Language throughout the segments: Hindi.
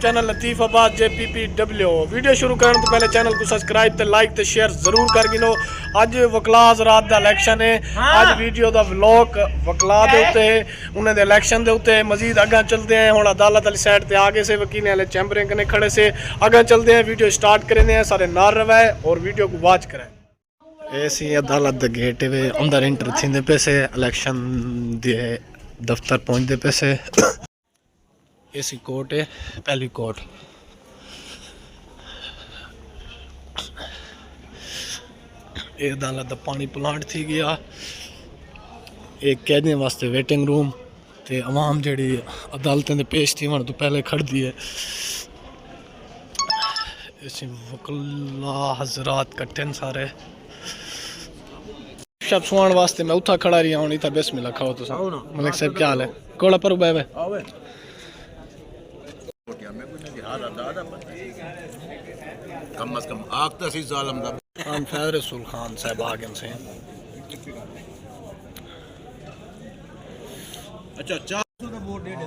चैनल लतीफ आबाद JPPW। वीडियो शुरू करने तो पहले चैनल को सब्सक्राइब ते लाइक ते शेयर जरूर कर गिनो। अज वकला हज़रात दा इलेक्शन है। अज वीडियो दा व्लॉग वकला दे उत्ते उन्हें दे इलेक्शन दे उत्ते मजीद अगर चलते हैं। हुण अदालत वाली साइड ते आगे से वकील वाले चैंबरें कने खड़े से अगर चलते हैं। वीडियो स्टार्ट करेंगे हैं, सारे नार रवाए और वीडियो को वॉच करें। ऐसी अदालत दे गेट वे अंदर एंटर थींदे पे से इलेक्शन दे दफ्तर पहुंचते पे से। ऐसी कोर्ट है, पहली कोर्ट। ये अदालत दा पानी प्लांट थी गया। एक कैदियों वास्ते वेटिंग रूम ते आवाम जड़ी अदालतें दे पेश थी तो पहले खड़दी है। ऐसी वकला हजरात कट्टे न सारे शब सुहान वास्ते। मैं उठा खड़ा रही हूँ इतना बिस्मिल्लाह खाओ तुम। मलिक साहब क्या हाल है? कोड़ा पर उबे कम अज कम आग तसी जालम दा खान फैज रसूल खान साहब आगे से। अच्छा 400 का वोट दे दे।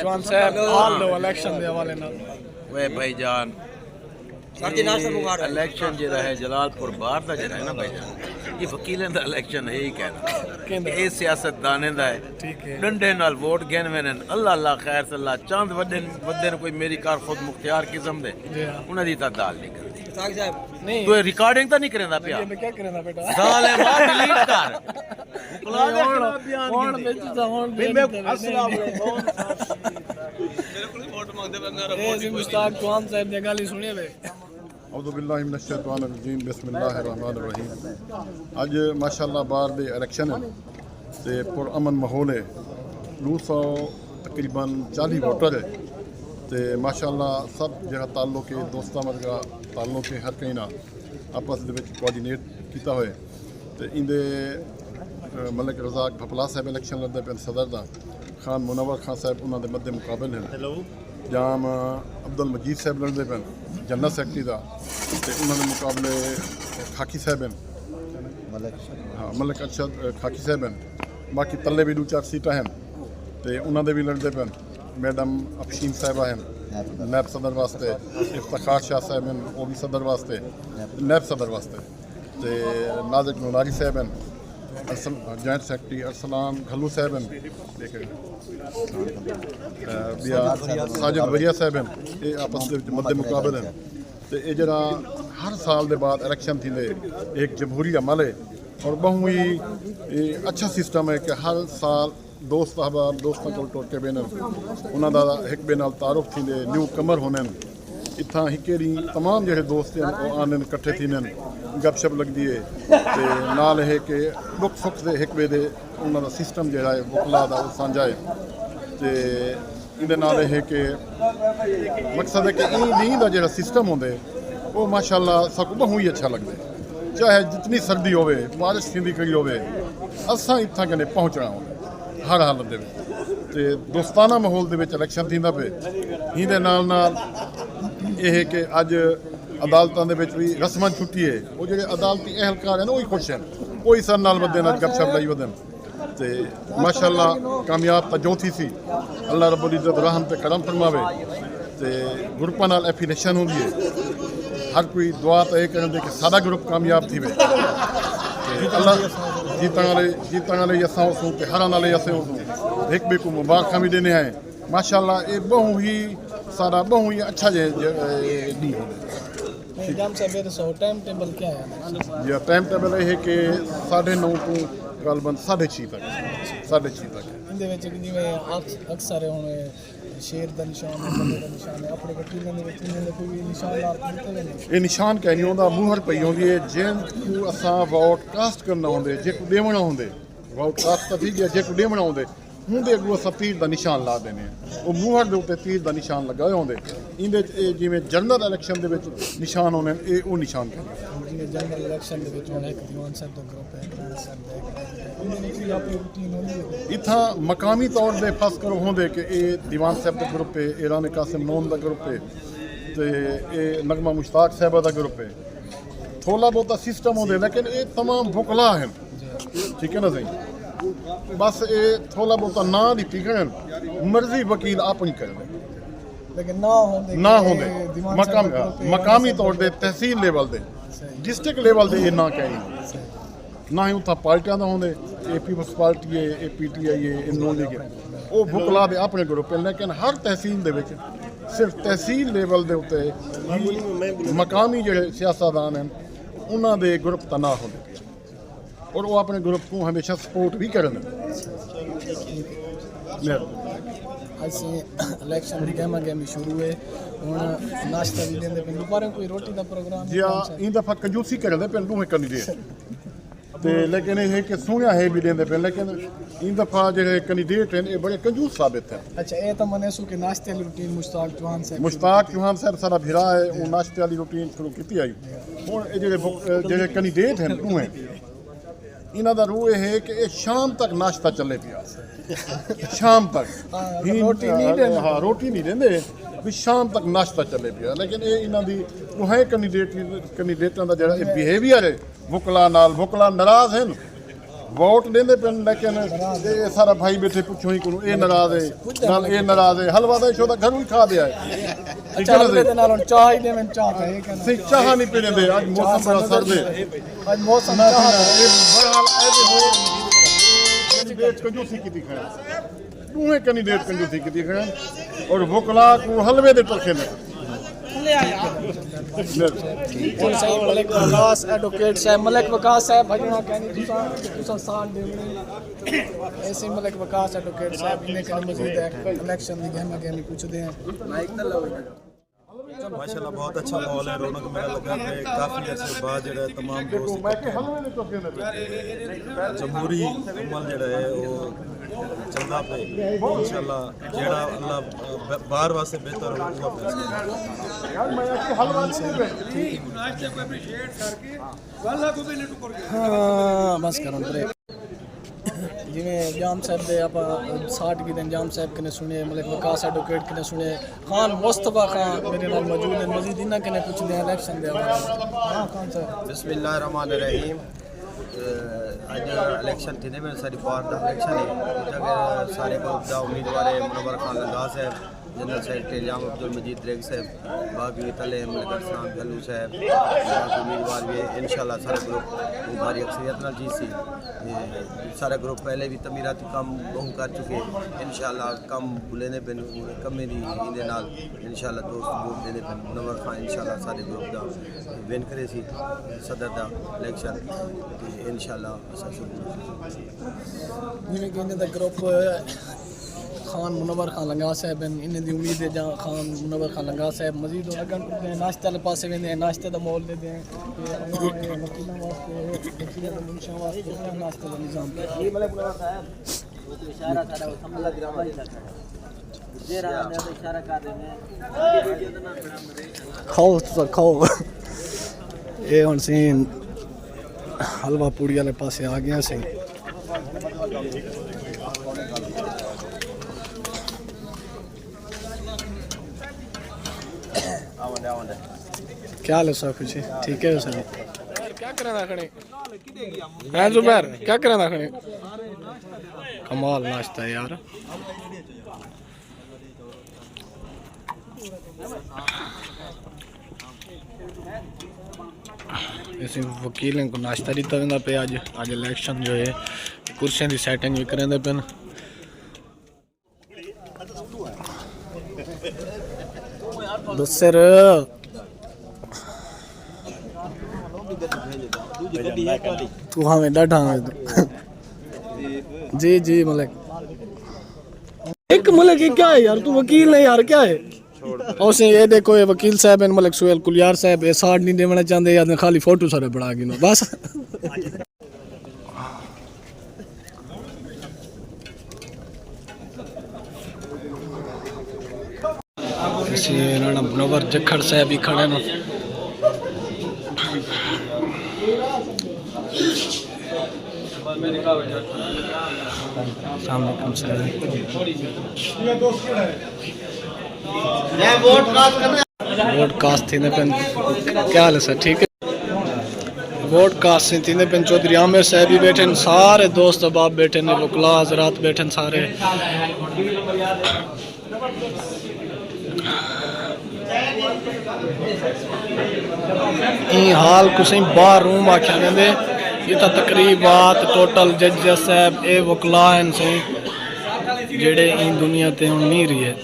जवान साहब हाल लो इलेक्शन दे हवाले नाल। वे भाईजान इलेक्शन जो है जलालपुर बाहर का जो है ना भाईजान, ये वकीलें का इलेक्शन है ही कहना। ये सियासतदाने का है। डंडे नाल वोट गिन वेने अल्लाह अल्लाह खैर सल्ला चंद वड्डे कोई मेरी कार खुद मुख्तियार किस्म दे उन्हां दी तादाद नहीं करदी। नहीं तो रिकॉर्डिंग तो नहीं करेंदा पिया। मैं क्या करेंदा बेटा? साले मार डिलीट कर। कौन बेच जा होन अस्सलाम वालेकुम। मेरे को वोट मांगदे बंगा रिपोर्ट जी मुश्ताक जवान साहब ने गाली सुनिए वे। औज़ु बिल्लाहि मिनश शैतानिर रजीम बिस्मिल्लाहिर रहमानिर रहीम। अज माशाअल्लाह बाहर दे इलेक्शन है ते पुरअमन माहौल है। 200 तकरीबन 40 वोटर है ते माशाअल्लाह सब जगह ताल्लुक है दोस्तां वर्गा ताल्लुक है। हर कहीं ना आपस दे विच कोआर्डिनेट कीता होए ते इंदे मलिक रज़ाक भपला साहब इलेक्शन लड़दे पे सदर दा। खान मुनवर खान साहब उन्हां दे मद्दे मुकाबल हैं। जाम अब्दुलमजीद साहब लड़दे पे जनरल सैकटरी का ते उन्हां दे मुकाबले खाकी साहब हैं। हाँ मलिक अरशद खाकी साहब हैं। बाकी तले भी 2-4 सीटां हैं ते उन्हां दे भी लड़दे पे। मैडम अफशीन साहबा हैं नैब सदर वास्ते। इफ्तार शाह साहब हैं वो भी सदर वास्ते नैब सदर वास्ते। तो नाजिक नूनारी साहब हैं जॉइंट सैकटरी। अरसलान घल्लू साहब हैं साजिद वरिया साहब हैं। ये आपस के मद्दे मुकाबले हैं। तो ये जरा हर साल के बाद इलेक्शन थी एक जमहूरी अमल है और बहु ही अच्छा सिस्टम है कि हर साल दोस्त अहबाब दोस्तों को टुर के बेन उन्होंने एक बे नाल तारुफ थींदे न्यू कमर होने इतना हिके डी तमाम जो दोस्त हैं वो आने कट्ठे थींदे गपशप लगती है ते नाल है कि दुख सुख से एक बे दे उन्होंने सिस्टम जो है वकला दा वो सांझा है ते इहदे नाल है कि मकसद है कि इन दा जो सिस्टम होंदे वो माशाअल्लाह सब बहु ही अच्छा लगता है। चाहे जितनी सर्दी होवे बारिश थींदी कई होवे असां इत्थां कने पहुँचना हो हर हालत दे ते दोस्ताना माहौल दे विच इलेक्शन थींदा पे। इहदे नाल नाल यह है कि अज अदालतां दे विच भी रस्मन छुट्टी है। वो जिहड़े अदालती अहलकार हैं वही खुश हैं कोई सर नाल बदे नाल गपशप लाई वदन ते माशाअल्लाह कामयाब तो जो थी सी अल्लाह रब्बुल इज़्ज़त रहम ते करम फरमावे ते ग्रुपां नाल एफिलेशन होंदी है। हर कोई दुआ तो यह करें कि सारा ग्रुप कामयाब थी वे अल्लाह जीतण वाले असां होसूं ते हारण वाले असें होसूं। एक ॿिए को मुबारक भी देने हैं माशाअल्लाह। ये बहु ही सारा बहु ही अच्छा डी टाइम टेबल क्या है? यह टाइम टेबल है कि 9:30 को गालबन 6:30 तक 6:30 तक। अक्सर हुण शेर दा निशान है बंदे दा निशान है अपने वकीलों ने कोई निशान ला ये निशान कह नहीं होंदा मुहर पई होंदी है जिन को असां वोट कास्ट करना होंदे जे को देवना होंदे वोट कास्ट तो थी गया जे को देवना होंदे हुंदे अगो असां तीर दा निशान ला देने वो मुहर दे उत्ते तीर दा निशान लगाए होंदे। इंदे जिवें जनरल इलेक्शन दे विच निशान होने ये वो निशान जिवें जनरल इलेक्शन दे विच हुण एक दीवान साहब दा ग्रुप है इत्थां मकामी तौर पर फर्ज करो होंदे कि ये दीवान साहब का ग्रुप है ईरान कासिम नोन का ग्रुप है तो ये नगमा मुश्ताक साहबा का ग्रुप है। थोड़ा बहुत सिस्टम होंगे लेकिन ये तमाम वकला हैं ठीक है ना सही बस ये थोड़ा बहुत ना दी करन मर्जी वकील अपनी करन लेकिन ना होंदे मकामी तौर ते तहसील लेवल दे डिस्ट्रिक्ट लेवल दे ये ना कहीं ना ही उत्था पार्टियां दा होंदे ए पीपल्स पार्टी है ए PTI है इन नॉन लीग वो वकला दे अपने ग्रुप है लेकिन हर तहसील दे विच सिर्फ तहसील लेवल दे उत्ते मकामी जेह्ड़े सियासतदान हैं उन्हां दे ग्रुप तना होंदे और वो अपने ग्रुप को हमेशा सपोर्ट भी करन ਅਸੀਂ ਇਲੈਕਸ਼ਨ ਦੀ ਗਹਿਮਾ-ਗਹਿਮੀ ਸ਼ੁਰੂ ਹੈ ਹੁਣ ਨਾਸ਼ਤਾ ਵੀ ਦਿੰਦੇ ਪਏ ਦੁਪਹਿਰ ਕੋਈ ਰੋਟੀ ਦਾ ਪ੍ਰੋਗਰਾਮ ਜੀ ਆ ਇਹ ਦਫਾ ਕੰਜੂਸੀ ਕਰਦੇ ਪਏ ਦੋਵੇਂ ਕੈਂਡੀਡੇਟ ਤੇ ਲੇਕਿਨ ਇਹ ਕਿ ਸੁਣਿਆ ਹੈ ਵੀ ਦਿੰਦੇ ਪਏ ਲੇਕਿਨ ਇਹ ਦਫਾ ਜਿਹੜੇ ਕੈਂਡੀਡੇਟ ਹਨ ਇਹ ਬੜੇ ਕੰਜੂਸ ਸਾਬਿਤ ਹੈ ਅੱਛਾ ਇਹ ਤਾਂ ਮਨੇ ਸੂ ਕਿ ਨਾਸ਼ਤੇ ਵਾਲੀ ਰੂਟੀਨ ਮੁਸ਼ਤਾਕ ਚੌਹਾਨ ਸਾਹਿਬ ਸਾਡਾ ਭਰਾ ਹੈ ਉਹ ਨਾਸ਼ਤੇ ਵਾਲੀ ਰੂਟੀਨ ਸ਼ੁਰੂ ਕੀਤੀ ਆਈ ਹੁਣ ਇਹ ਜਿਹੜੇ ਕੈਂਡੀਡੇਟ ਹਨ ਦੋਵੇਂ ਇਹਨਾਂ ਦਾ ਰੂਹ ਇਹ ਹੈ ਕਿ ਇਹ ਸ਼ਾਮ ਤੱਕ ਨਾਸ਼ਤਾ ਚੱਲੇ ਪਿਆ शाम तक रोटी नहीं देंदे भी शाम तक नाश्ता चले पिया लेकिन ये इन्हां दी वो है कैंडिडेटां दा जेहड़ा बिहेवियर है वकला नाराज हैं वोट देंदे पे लेकिन ये सारा भाई बैठे पुछो ही को ये नाराज है नाल ये नाराज है हलवा दा शो दा घर ही खा दिया है अच्छा हलवे दे नाल चाह ही देवन चाह है सही चाह नहीं पीने दे आज मौसम बड़ा सर्द है आज मौसम चाह ये बहरहाल ऐसे हो कैंडिडेट कंजूसी की दिखाएं दूसरे कैंडिडेट कंजूसी की दिखाएं और वकला को हलवे दे टरखे में मलिक वकास एडवोकेट साहब मलिक वकास साहब भजना कहनी तुसा साथ देवने ऐसे मलिक वकास एडवोकेट साहब इन्हें कने मजीद है इलेक्शन दी गहमा-गहमी पूछदे हैं माइक तो लो माशाल्लाह बहुत अच्छा माहौल है रौनक मेला लगा है काफ़ी अर्से बाद जो तमाम दोस्त जमहूरी अमल जो है वो चलता पे इंशाल्लाह जेड़ा अल्लाह बाहर वास्ते बेहतर हो बस करो जिमें जाम साहब दे आप 60 की दिन जाम साहब कने सुने मलिक वकास एडवोकेट कने सुने खान मुस्तफा खान मेरे नाल मौजूद है मजीद इन्ना कने पूछदे हैं इलेक्शन दे हां खान साहब बिस्मिल्लाहिर्रहमानिर्रहीम आज इलेक्शन थी में सारी बार दा इलेक्शन है जगह सारे को दा उम्मीदवार है मनवर खान लंगाह साहब जनरल सेक्रेटरी अब्दुलमजीद रेग साहब बागी तले मलिक साहब गलू साहब उम्मीदवार भी इंशाल्लाह सारे ग्रुप भारी अक्सरियत नाल जीत सी सारा ग्रुप पहले भी तमीराती काम बहु कर चुके इंशाल्लाह कम बुलेने पे कमे दी इनदे नाल इंशाल्लाह दोस्त वोट देने पे मनवर खान इंशाल्लाह सारे ग्रुप दा विन करे सी सदर दा इलेक्शन इंशाल्लाह असा जिवें कि इन्हां दा ग्रुप खान मुनवर खान लंगाह साहब इन्हें दी उम्मीद है जहाँ खान मुनवर खान लंगाह साहब मजीद अगन नाश्ते वाले पासे वेंदे हैं नाश्ते का मोल देते हैं वकीलों वास्ते वकीलों के मुंशियों वास्ते नाश्ते का निज़ाम खाओ तो खाओ ये हुण सीन हलवा पूड़ी वाले पासे आ गया सी क्या हाल है सर खुशी ठीक है सर क्या करें खड़े हैं जुबैर क्या करें खड़े कमाल नाश्ता है यार ऐसे वकीलों को नाश्ता दिता वेंदा पे आज इलेक्शन जो है कुर्सियां की सैटिंग भी करेंदे पे दूसर तू हमें डाटा जी जी मलिक एक मलिक ये क्या है यार तू वकील है यार क्या है उसे ये देखो ये वकील साहब हैं मलिक सुहेल कुलियार साहब ये साड़ नहीं देना चाहते या खाली फोटो सारे बना गिनो बस मनवर जखड़ साहब भी खड़े न वोट कास्ट थी पे क्या हाल है सर ठीक है वोट कास्ट तीन पिन चौधरी आमिर साहब भी बैठे हैं, सारे दोस्त अहबाब बैठे हैं, वकला हजरात बैठे हैं सारे। हाल कुछ बार रूम आख्या वेंदे, ये तो तकरीबात टोटल जज साहब ए वकला हैं सही जेड़े इन दुनिया ते हुण नहीं रही है।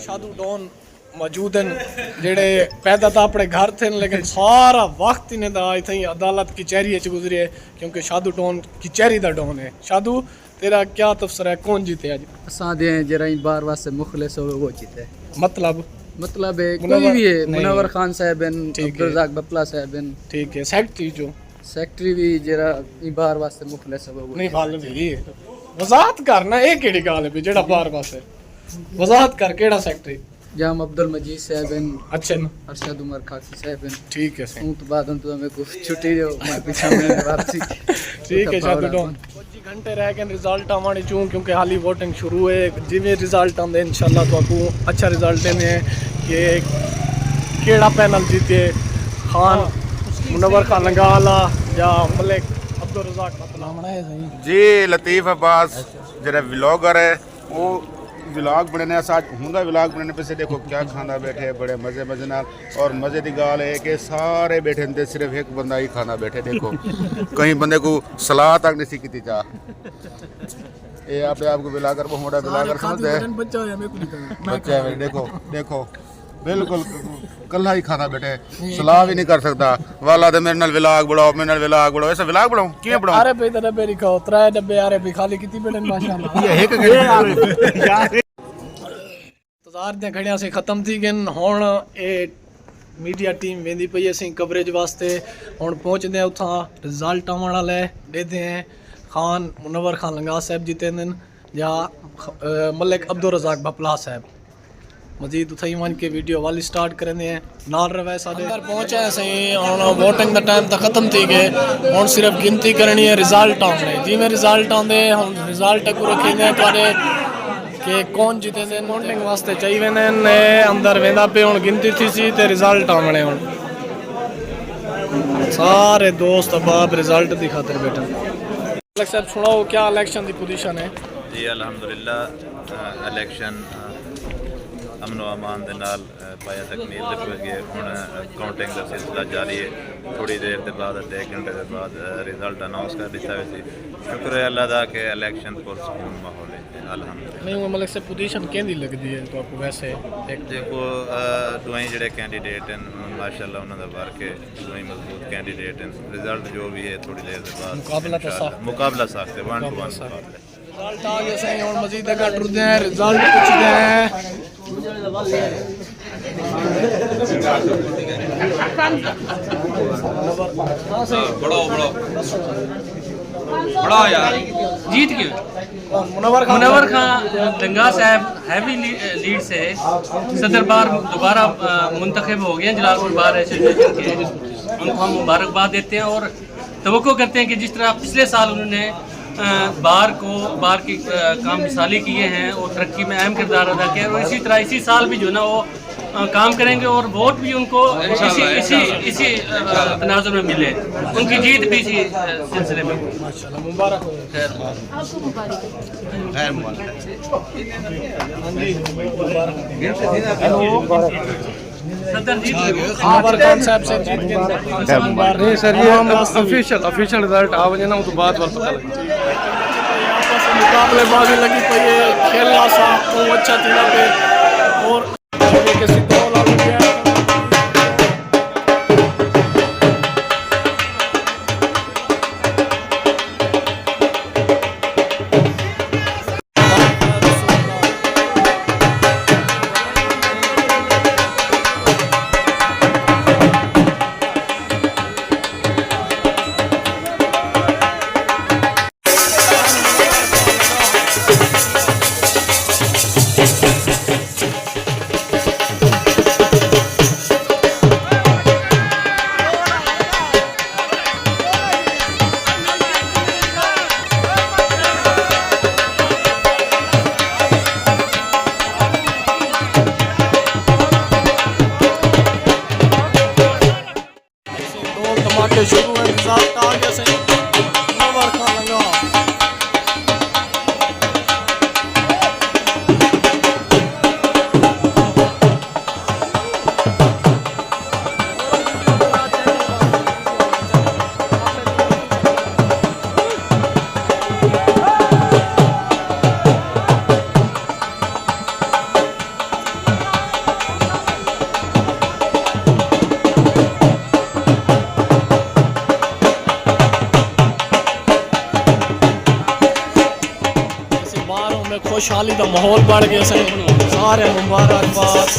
शादू डॉन मौजूद हैं जेड़े पैदा तो अपने घर थे लेकिन सारा वक्त इन्हें दा इतनी अदालत कचहरी गुजरे है क्योंकि शादू डॉन कचहरी दा डॉन है। शादू तेरा क्या तफसर है, कौन जीते आज? असां दे जरा बार वास्ते मुखलिस हो वो जीते। मतलब है कोई भी है, मुनवर खान साहब हैं, अब्दुल बपला साहब हैं, ठीक है। सेक्रेटरी भी जरा बार वास्ते मुखलिस हो वो नहीं गल भी वजाहत करना ये केड़ी गल है जेड़ा बार वास्ते वजाहत कर केड़ा सेक्रेटरी? जाम अब्दुलमजीद साहब हैं, अच्छा अरशद उमर खाकी साहब हैं, ठीक है। तो बाद तो हमें कुछ छुट्टी जो पीछे में वापसी ठीक है। शादू डॉन घंटे रह गए रिजल्ट आने चूँ क्योंकि हाली वोटिंग शुरू है। जिमें रिजल्ट आते इंशाल्लाह तो आपको अच्छा रिजल्ट देने हैं कि केड़ा पैनल जीते, खान मुनवर खान लंगाह या मलिक अब्दुल रज़ाक जी लतीफ़ अब्बास जरा व्लॉगर है वो व्लॉग बनने आज होंगे व्लॉग बनने पे से देखो क्या खाना बैठे बड़े मज़े मज़े नाल और मज़े की गाल है कि सारे बैठे थे सिर्फ एक बंदा ही खाना बैठे। देखो कहीं बंदे को सलाह तक नहीं सी की चाह ये अपने आप को व्लॉगर बहुत बड़ा व्लॉगर समझते हैं बच्चा है। देखो देखो बिल्कुल कल्ला ही खाना बैठे सलाह भी नहीं कर सकता वाला तो मेरे नाल व्लॉग बढ़ाओ मेरे नाल व्लॉग बढ़ाओ ऐसा व्लॉग बढ़ाऊं किए बढ़ाऊं? अरे भाई तेरे डब्बे लिखाओ 3 डब्बे अरे भी खाली कितनी बैठे माशाल्लाह ये एक यार इंतजार दे घड़ियां से खत्म थी गन हुण ए मीडिया टीम वेंदी पई असीं कवरेज वास्ते हुण पहुंचदे हैं उथा रिजल्ट आवन वाला है देते हैं खान मुनवर खान लंगाह साहब जीते हैं या मलिक अब्दुल रज़ाक बपला साहब। मजीद उठाई वन के वीडियो वाली स्टार्ट करने हैं नाल रवे साडे अंदर पहुंचे सही हुण वोटिंग दा टाइम तो खत्म थी गए हुण सिर्फ गिनती करनी है रिजल्ट आने जिवें रिजल्ट आंदे हुण रिजल्ट को रखींदे तुहाडे कि कौन जीते थे वोटिंग वास्ते चाहिए वेंदे अंदर वेंदा पे हुण गिनती थी सी ते रिजल्ट आने हुण सारे दोस्त अहबाब रिजल्ट दी खातिर बैठे। साहब सुनाओ क्या इलेक्शन की पोजीशन है? जी अल्हम्दुलिल्लाह इलेक्शन अमन व अमान के नाल पाया तकमील तक गए हुण काउंटिंग का सिलसिला जारी है। थोड़ी देर के बाद अद्धे घंटे के बाद रिजल्ट अनाउंस कर दिता वैसे शुक्र है अल्लाह का कि इलेक्शन पुरसकून माहौल है अल्हम्दुलिल्लाह। नहीं मतलब से पोजीशन केंदी लगदी है तो आपको वैसे एक देखो दुआई जड़े कैंडीडेट हैं माशाल्लाह उन्होंने वर्क है दुआई मजबूत कैंडीडेट हैं रिजल्ट जो भी है थोड़ी देर के बाद मुकाबला साख्त है 1 to 1 मुकाबला। रिजल्ट आ गया सही और मजीद का टुरदे हैं रिजल्ट पूछते हैं बड़ा यार जीत क्यों मुनवर खान लंगाह साहब हैवी लीड से सदर बार दोबारा मुंतखब हो गए जलालपुर बार एसोसिएशन के उनको हम मुबारकबाद देते हैं और तवक्को करते हैं कि जिस तरह पिछले साल उन्होंने बार के काम मिसाली किए हैं और तरक्की में अहम किरदार अदा किया और इसी तरह इसी साल भी जो ना वो काम करेंगे और वोट भी उनको इसी तनाजुर में मिले उनकी जीत भी इसी सिलसिले में मुबारक हो। नहीं सर ये ऑफिशियल रिजल्ट आ वजह ना तो बाद वाला पता लगे मुकाबलेबाजी लगी पई है खेलना सा तो अच्छा थी पे और किसी गोल आ गया खुशहाली का माहौल बन गया सारे मुबारकबाद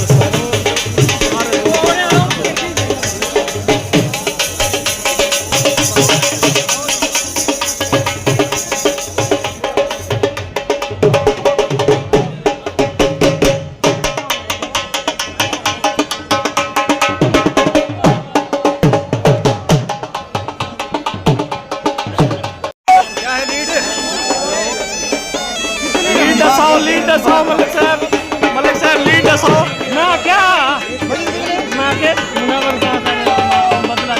मलिक साहब लीड दसो ना क्या मुनवर का बदला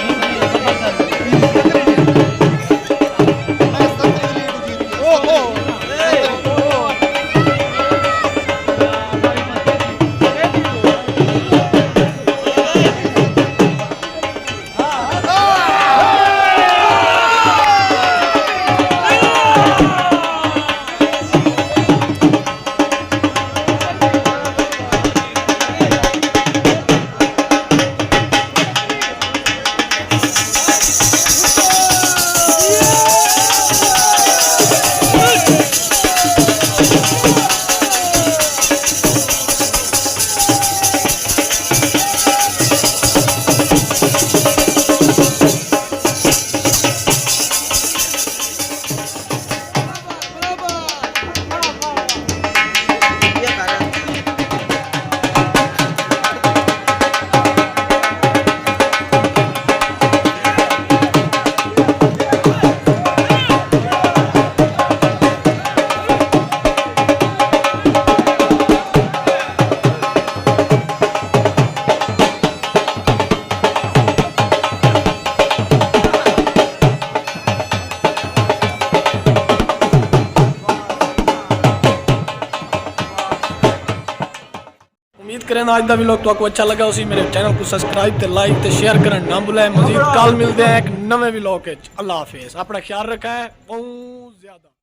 उम्मीद करें आज का व्लॉग तो आपको अच्छा लगा उसी मेरे चैनल को सब्सक्राइब ते लाइक ते शेयर करना ना भूलें। मजीद कल मिलते हैं एक नवे व्लॉग। अल्लाह हाफिज़, अपना ख्याल रखा है बहुत ज्यादा।